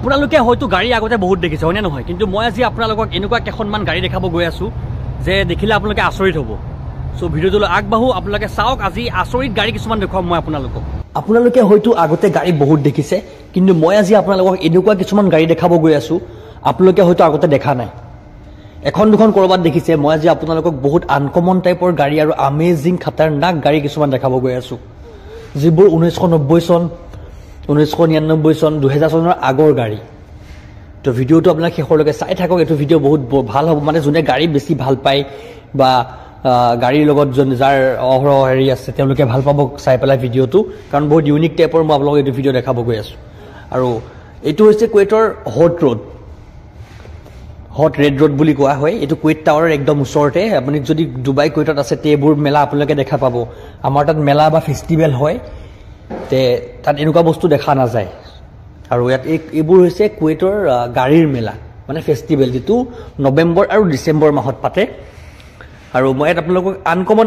আপোনালোকে হয়তো গাড়ী আগতে বহুত দেখিছে হয়নে নহয় কিন্তু মই আজি আপোনালোকক এনেকুৱা কেইখনমান গাড়ী দেখাব গৈ আছো যে দেখিলে আপোনালোকে আচৰিত হ'ব সো ভিডিওটো আগবাঢ়ো আপোনালোকে চাওক আজি আচৰিত গাড়ী কিছুমান দেখুৱাম মই আপোনালোকক আপোনালোকে হয়তো আগতে গাড়ী বহুত দেখিছে কিন্তু মই আজি আপোনালোকক এনেকুৱা কিছুমান গাড়ী দেখাব গৈ আছো আপোনালোকে হয়তো আগতে দেখা নাই এখন দুখন কৰবাত দেখিছে মই আজি আপোনালোকক বহুত আনকমন টাইপৰ গাড়ী আৰু আমেজিং খতৰনাক গাড়ী কিছুমান দেখাব গৈ আছো যিবোৰ 1990 চন 1999 চন 2000 চনৰ আগৰ গাড়ী তো ভিডিওটো আপোনালোকে শেষলৈকে চাই থাকক এটো ভিডিও বহুত ভাল হ'ব মানে যোনে গাড়ী বেছি ভাল পায় বা গাড়ীৰ লগত যাৰ অহৰ হেৰি আছে তেওঁলোকে ভাল পাব চাই পেলাই ভিডিওটো কাৰণ বহুত ইউনিক টাইপৰ মই আপোনালোকক এটো ভিডিও দেখাব গৈ আছো আৰু এটো হৈছে কুৱেটৰ হট ৰেড ৰোড বুলি কোৱা হয় এটো কুৱেট টাৱাৰৰ একদম ওচৰতে আপুনি যদি দুবাই কুৱেটত আছে তেবোৰ মেলা আপোনালোকে দেখা পাব আমাৰ তাত মেলা বা ফেষ্টিভেল হয় তে তাত এনেকুৱা বস্তু দেখা নাযায় আৰু ইয়াত এইবোৰ হৈছে কুৱেটৰ গাড়ীৰ মেলা মানে ফেষ্টিভেল যেটো নৱেম্বৰ আৰু ডিসেম্বৰ মাহত পাতে আৰু মই আপোনালোকক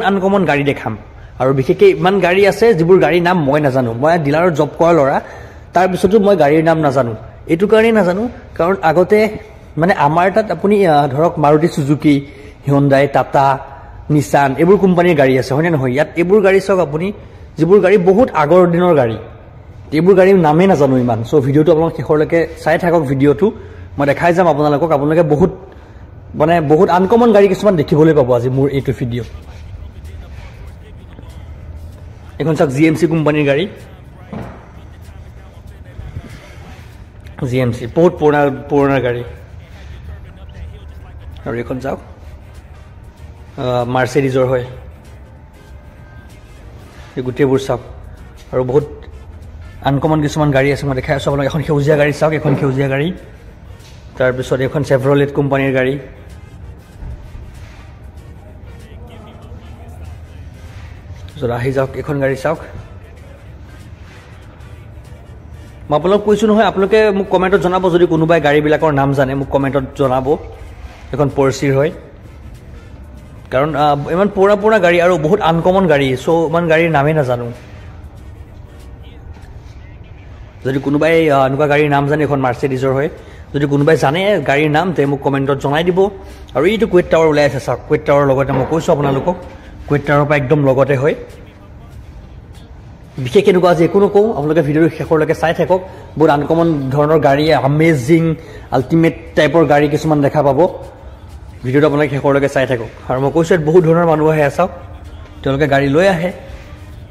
আনকমন গাড়ী দেখাম আৰু বিশেষকৈ ইমান গাড়ী আছে যিবোৰ গাড়ীৰ নাম মই নাজানো মই ডিলাৰত জব কৰা লৰা তাৰ পিছতো মই গাড়ীৰ নাম নাজানো এটো কাৰণে নাজানো কাৰণ আগতে মানে আমাৰ তাত আপুনি ধৰক Maruti Suzuki Hyundai Tata Nissan এইবোৰ কোম্পানীৰ গাড়ী আছে হয়নে নহয় ইয়াত এইবোৰ গাড়ী চাওক আপুনি যিবোৰ গাড়ী বহুত আগৰ দিনৰ গাড়ী এইবোৰ গাড়ীৰ নামে নাজানো ইমান সো ভিডিওটো আপোনালোক শেষলৈকে চাই থাকক ভিডিওটো মই দেখাই যাম আপোনালোকে বহুত আনকমন গাড়ী কিছুমান দেখিবলৈ পাব আজি মোৰ এইটো ভিডিও এখন চাওক জিএমসি কোম্পানীৰ গাড়ী জিএমসি বহুত পুৰণা গাড়ী আৰু এখন চাওক মাৰ্সিডিজৰ হয় এই গোটেইবোৰ চাওক আৰু বহুত আনকমন কিছুমান গাড়ী আছে মই দেখাই আছো আপোনালোক এখন সেউজীয়া গাড়ী চাওক এখন সেউজীয়া গাড়ী তাৰ পিছত এখন চেভ্ৰলেট কোম্পানীৰ গাড়ী জৰা আহি যাওক এখন গাড়ী চাওক মই আপোনালোক কৈছো নহয় আপোনালোকে মোক কমেন্টত জনাব যদি কোনোবাই গাড়ীবিলাকৰ নাম জানে মোক কমেন্টত জনাব এখন পৰচিৰ হয় কাৰণ ইমান পুৰণা গাড়ী আৰু বহুত আনকমন গাড়ী সো ইমান গাড়ীৰ নামে নাজানো যদি কোনোবাই এনেকুৱা গাড়ীৰ নাম জানে এখন মাৰ্সিডিজৰ হয় যদি কোনোবাই জানে গাড়ীৰ নাম তে মোক কমেন্টত জনাই দিব আৰু এইটো কুৱেট টাৱাৰ ওলাই আছে চাওক কুৱেট টাৱাৰৰ লগতে মই কৈছো আপোনালোকক কুৱেট টাৱাৰৰ পৰা একদম লগতে হয় বিশেষ এনেকুৱা আজি একো নকওঁ আপোনালোকে ভিডিওটো শেষলৈকে চাই থাকক বহুত আনকমন ধৰণৰ গাড়ী আমেজিং আল্টিমেট টাইপৰ গাড়ী কিছুমান দেখা পাব ভিডিওটো আপোনালোকে শেষলৈকে চাই থাকক আৰু মই কৈছো বহুত ধৰণৰ মানুহ আহে চাওক তেওঁলোকে গাড়ী লৈ আহে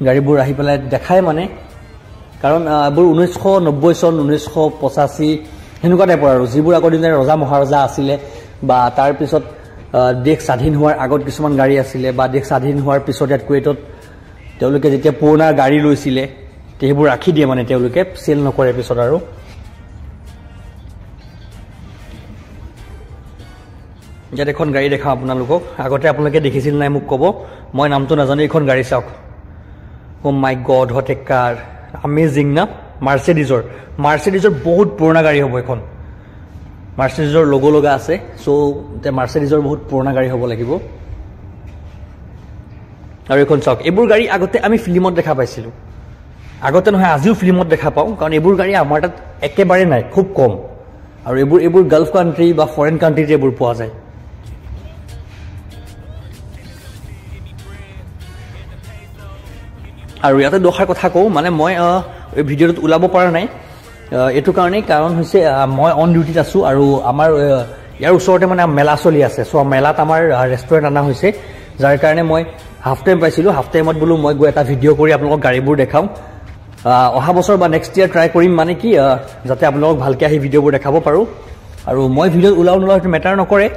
গাড়ীবোৰ আহি পেলাই দেখায় মানে কাৰণ এইবোৰ 1990 চন 1985 হেনেকুৱা টাইপৰ আৰু যিবোৰ আগৰ দিনৰ ৰজা মহাৰজা আছিলে বা তাৰ পিছত দেশ স্বাধীন হোৱাৰ আগত কিছুমান গাড়ী আছিলে বা দেশ স্বাধীন হোৱাৰ পিছত ইয়াত কুৱেটত তেওঁলোকে যেতিয়া পুৰণা গাড়ী লৈছিলে সেইবোৰ ৰাখি দিয়ে মানে তেওঁলোকে সেল নকৰে পিছত আৰু ইয়াত এখন গাড়ী দেখাম আপোনালোকক আগতে আপোনালোকে দেখিছিল নাই মোক ক'ব মই নামটো নাজানো এখন গাড়ী চাওক ও মাই গড হট এ কাৰ আমেজিং না মাৰ্সিডিজৰ বহুত পুৰণা গাড়ী হ'ব এখন মাৰ্সিডিজৰ লোগো লগা আছে সো তে মাৰ্সিডিজৰ বহুত পুৰণা গাড়ী হ'ব লাগিব আৰু এখন চাওক এইবোৰ গাড়ী আগতে আমি ফিল্মত দেখা পাইছিলো আগতে নহয় আজিও ফিল্মত দেখা পাওঁ কাৰণ এইবোৰ গাড়ী আমাৰ তাত একেবাৰে নাই খুব কম আৰু এইবোৰ গালফ কান্ট্ৰি বা ফৰেন কান্ট্ৰিতে এইবোৰ পোৱা যায় আৰু ইয়াতে দোখাৰ কথা কওঁ মানে মই এই ভিডিওত ওলাব পৰা নাই এটো কাৰণ হৈছে মই অন ডিউটিত আছো আৰু আমাৰ ইয়াৰ ওচৰতে মানে মেলা চলি আছে সো মেলাত আমাৰ ৰেষ্টুৰেণ্ট আনা হৈছে যাৰ কাৰণে মই হাফ টাইম পাইছিলো হাফ টাইমত বলো মই গৈ এটা ভিডিও কৰি আপোনালোকক গাড়ীবোৰ দেখাম অহা বছৰ বা নেক্সট ইয়াৰ ট্ৰাই কৰিম মানে কি যাতে আপোনালোকক ভালকৈ আহি ভিডিওবোৰ দেখাব পাৰো আৰু মই ভিডিওত ওলাও নোলাও সেইটো মেটাৰ নকৰে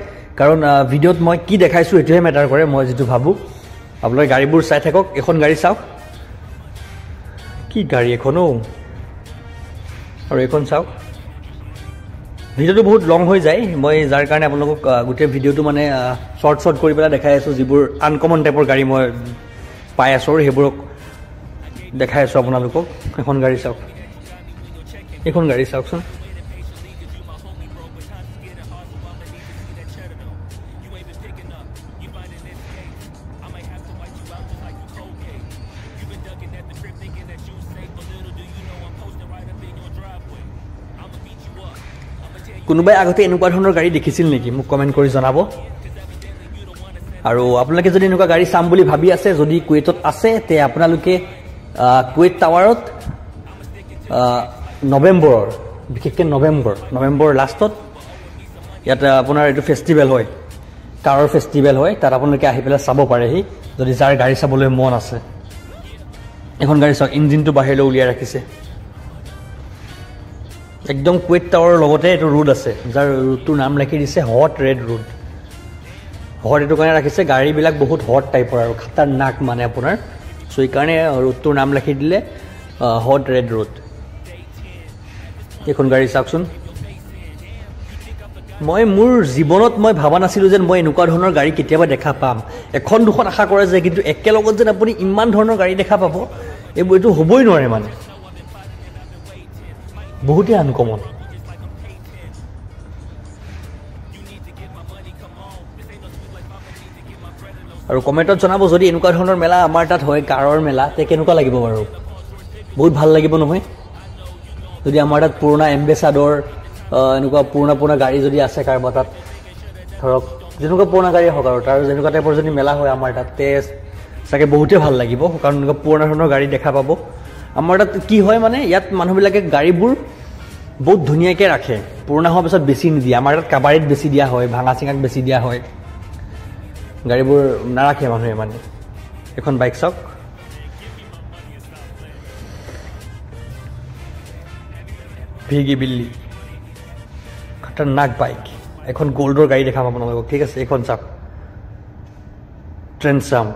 কাৰণ ভিডিওত মই কি দেখাইছো এটোহে মেটাৰ কৰে মই যেটো ভাবো আপোনালোকে গাড়ীবোৰ চাই থাকক এখন গাড়ী চাওক কি গাড়ী এখনো আৰু এখন চাওক ভিডিওটো বহুত লং হৈ যায় মই যাৰ কাৰণে আপোনালোকক গোটেই ভিডিওটো মানে শৰ্ট কৰি পেলাই দেখাই আছো যিবোৰ আনকমন টাইপৰ গাড়ী মই পাই আছো সেইবোৰক দেখাই আছো আপোনালোকক এখন গাড়ী চাওক এখন গাড়ী চাওকচোন কোনোবাই আগতে এনেকুৱা ধৰণৰ গাড়ী দেখিছিল নেকি মোক কমেণ্ট কৰি জনাব আৰু আপোনালোকে যদি এনেকুৱা গাড়ী চাম বুলি ভাবি আছে যদি কুৱেইটত আছে তে আপোনালোকে কুৱেইট টাৱাৰত নৱেম্বৰৰ বিশেষকৈ নৱেম্বৰ লাষ্টত ইয়াত আপোনাৰ এইটো ফেষ্টিভেল হয় কাৰৰ ফেষ্টিভেল হয় তাত আপোনালোকে আহি পেলাই চাব পাৰেহি যদি যাৰ গাড়ী চাবলৈ মন আছে এখন গাড়ী চাওক ইঞ্জিনটো বাহিৰলৈ উলিয়াই ৰাখিছে একদম কুৱেইট টাৱাৰৰ লগতে এইটো ৰোড আছে যাৰ ৰোডটোৰ নাম লিখি দিছে হট ৰেড ৰোড হট এইটো কাৰণে ৰাখিছে গাড়ীবিলাক বহুত হট টাইপৰ আৰু খাতাৰনাক মানে আপোনাৰ চ' এইকাৰণে ৰোডটোৰ নাম লিখি দিলে হট ৰেড ৰোড এইখন গাড়ী চাওকচোন মই মোৰ জীৱনত মই ভাবা নাছিলোঁ যেন মই এনেকুৱা ধৰণৰ গাড়ী কেতিয়াবা দেখা পাম এখন দুখন আশা কৰে যে কিন্তু একেলগত যেন আপুনি ইমান ধৰণৰ গাড়ী দেখা পাব এইটো হ'বই নোৱাৰে মানে বহুতেই আনকমন আৰু কমেণ্টত জনাব যদি এনেকুৱা ধৰণৰ মেলা আমাৰ তাত হয় কাৰৰ মেলা তে কেনেকুৱা লাগিব বাৰু বহুত ভাল লাগিব নহয় যদি আমাৰ তাত পুৰণা এম্বেচাডৰ এনেকুৱা পুৰণা গাড়ী যদি আছে কাৰোবাৰ তাত ধৰক যেনেকুৱা পুৰণা গাড়ী হওক আৰু তাৰ যেনেকুৱা টাইপৰ যদি মেলা হয় আমাৰ তাত তে চাগে বহুতেই ভাল লাগিব কাৰণ এনেকুৱা পুৰণা ধৰণৰ গাড়ী দেখা পাব আমাৰ তাত কি হয় মানে ইয়াত মানুহবিলাকে গাড়ীবোৰ বহুত ধুনীয়াকৈ ৰাখে পুৰণা হোৱাৰ পিছত বেছি নিদিয়ে আমাৰ তাত কাবাৰীত বেছি দিয়া হয় ভাঙা চিঙাক বেছি দিয়া হয় গাড়ীবোৰ নাৰাখে মানুহে মানে এখন বাইক চাওক ভিগি বিল্লি খাতাৰনাক বাইক এখন গল্ডৰ গাড়ী দেখাম আপোনালোকক ঠিক আছে এইখন চাওক ট্ৰেন্সাম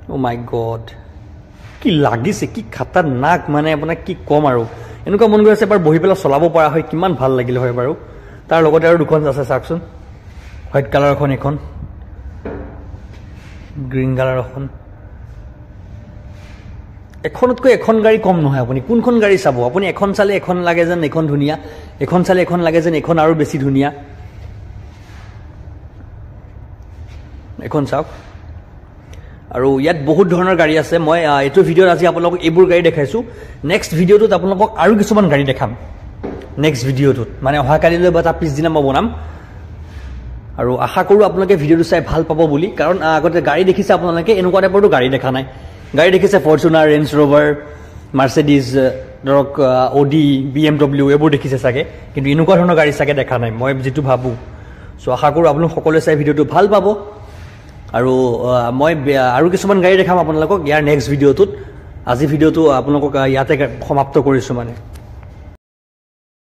অ' মাই গড কি লাগিছে কি খাতাৰনাক মানে আপোনাক কি ক'ম আৰু এনেকুৱা মন গৈ আছে এবাৰ বহি পেলাই চলাব পৰা হয় কিমান ভাল লাগিলে হয় বাৰু তাৰ লগতে আৰু দুখন আছে চাওকচোন হোৱাইট কালাৰ এখন এখন গ্ৰীণ কালাৰ এখনতকৈ এখন গাড়ী কম নহয় আপুনি কোনখন গাড়ী চাব আপুনি এখন চালে এখন লাগে যেন এখন ধুনীয়া এখন চালে এখন লাগে যেন এখন আৰু বেছি ধুনীয়া এখন চাওক আৰু ইয়াত বহুত ধৰণৰ গাড়ী আছে মই এইটো ভিডিঅ'ত আজি আপোনালোকক এইবোৰ গাড়ী দেখাইছোঁ নেক্সট ভিডিঅ'টোত আপোনালোকক আৰু কিছুমান গাড়ী দেখাম নেক্সট ভিডিঅ'টোত মানে অহাকালিলৈ বা তাৰ পিছদিনা মই বনাম আৰু আশা কৰোঁ আপোনালোকে ভিডিঅ'টো চাই ভাল পাব বুলি কাৰণ আগতে গাড়ী দেখিছে আপোনালোকে এনেকুৱা টাইপৰটো গাড়ী দেখা নাই গাড়ী দেখিছে ফৰ্চুনাৰ ৰেঞ্জ ৰ'ভাৰ মাৰ্চেডিজ ধৰক অডি BMW এইবোৰ দেখিছে চাগে কিন্তু এনেকুৱা ধৰণৰ গাড়ী চাগে দেখা নাই মই যিটো ভাবোঁ চ' আশা কৰোঁ আপোনালোক সকলোৱে চাই ভিডিঅ'টো ভাল পাব আৰু মই আৰু কিছুমান গাড়ী দেখাম আপোনালোকক ইয়াৰ নেক্সট ভিডিঅ'টোত আজি ভিডিঅ'টো আপোনালোকক ইয়াতে সমাপ্ত কৰিছোঁ মানে